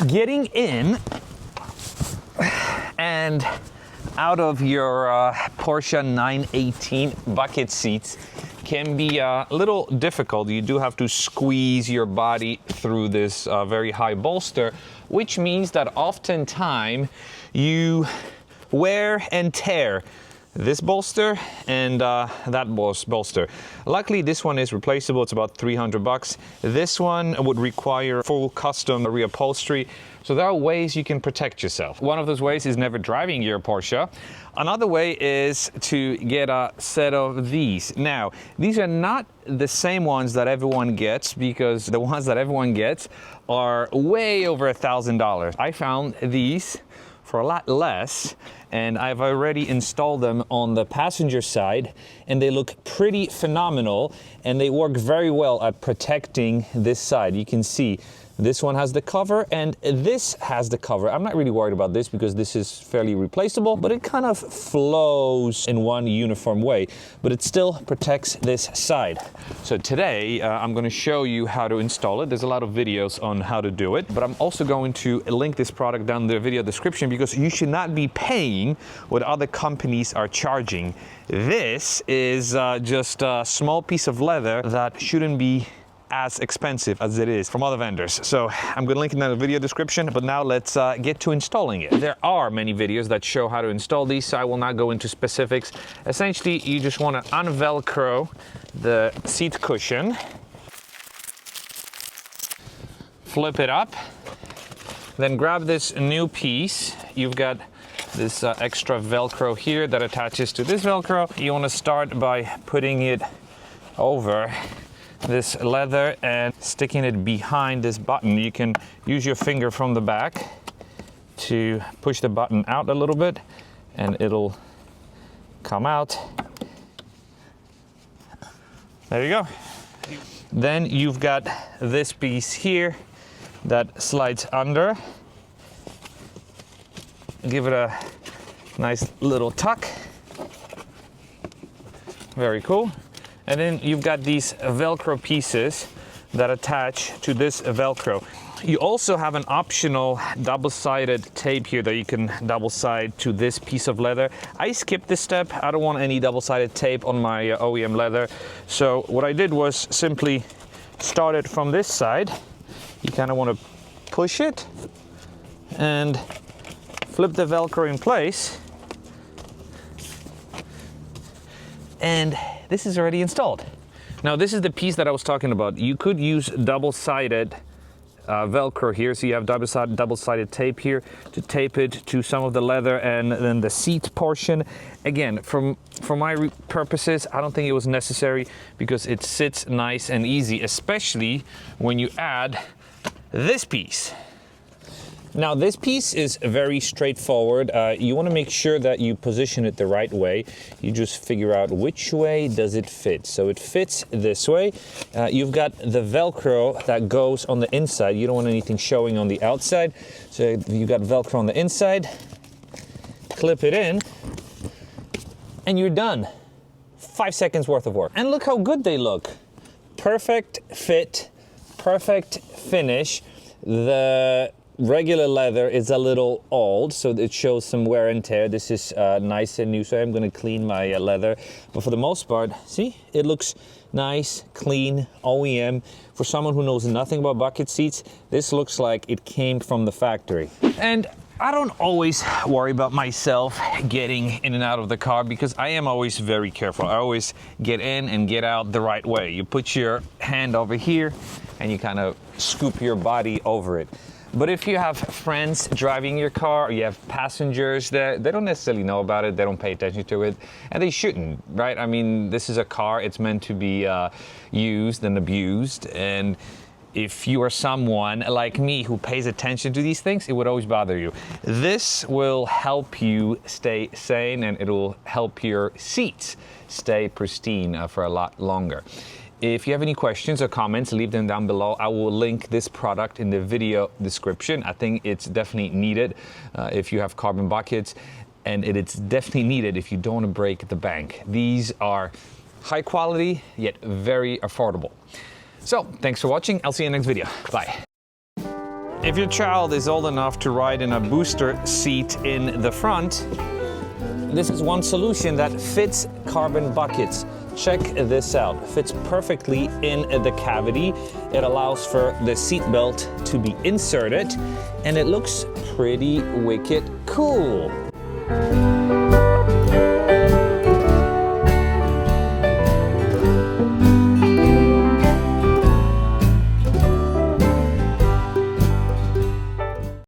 getting in and out of your Porsche 918 bucket seats can be a little difficult. You do have to squeeze your body through this very high bolster, which means that oftentimes you wear and tear this bolster and that bolster. Luckily, this one is replaceable. It's about 300 bucks. This one would require full custom reupholstery. So there are ways you can protect yourself. One of those ways is never driving your Porsche. Another way is to get a set of these. Now, these are not the same ones that everyone gets, because the ones that everyone gets are way over $1,000. I found these for a lot less, and I've already installed them on the passenger side, and they look pretty phenomenal, and they work very well at protecting this side. You can see this one has the cover and this has the cover. I'm not really worried about this because this is fairly replaceable, but it kind of flows in one uniform way, but it still protects this side. So today I'm going to show you how to install it. There's a lot of videos on how to do it, but I'm also going to link this product down in the video description, because you should not be paying what other companies are charging. This is just a small piece of leather that shouldn't be as expensive as it is from other vendors. So I'm going to link it in the video description, but now let's get to installing it. There are many videos that show how to install these, so I will not go into specifics. Essentially, you just want to unvelcro the seat cushion, flip it up, then grab this new piece. You've got this extra Velcro here that attaches to this Velcro. You want to start by putting it over this leather and sticking it behind this button. You can use your finger from the back to push the button out a little bit and it'll come out. There you go. Then you've got this piece here that slides under. Give it a nice little tuck. Very cool. And then you've got these Velcro pieces that attach to this Velcro. You also have an optional double-sided tape here that you can double-side to this piece of leather. I skipped this step. I don't want any double-sided tape on my OEM leather. So what I did was simply start it from this side. You kind of want to push it and flip the Velcro in place. And this is already installed. Now this is the piece that I was talking about. You could use double-sided Velcro here, so you have double-sided tape here to tape it to some of the leather and then the seat portion. Again, for my purposes, I don't think it was necessary because it sits nice and easy, especially when you add this piece. Now this piece is very straightforward. You want to make sure that you position it the right way. You just figure out which way does it fit. So it fits this way. You've got the Velcro that goes on the inside. You don't want anything showing on the outside. So you've got Velcro on the inside. Clip it in and you're done. 5 seconds worth of work. And look how good they look. Perfect fit, perfect finish. The regular leather is a little old, so it shows some wear and tear. This is nice and new, so I'm going to clean my leather. But for the most part, see, it looks nice, clean, OEM. For someone who knows nothing about bucket seats, this looks like it came from the factory. And I don't always worry about myself getting in and out of the car because I am always very careful. I always get in and get out the right way. You put your hand over here and you kind of scoop your body over it. But if you have friends driving your car, or you have passengers that they don't necessarily know about it, they don't pay attention to it, and they shouldn't, right? I mean, this is a car, it's meant to be used and abused, and if you are someone like me who pays attention to these things, it would always bother you. This will help you stay sane, and it will help your seats stay pristine for a lot longer. If you have any questions or comments, leave them down below. I will link this product in the video description. I think it's definitely needed if you have carbon buckets, and it's definitely needed if you don't want to break the bank. These are high quality, yet very affordable. So, thanks for watching. I'll see you in the next video. Bye. If your child is old enough to ride in a booster seat in the front, this is one solution that fits carbon buckets. Check this out. Fits perfectly in the cavity. It allows for the seat belt to be inserted, and it looks pretty wicked cool.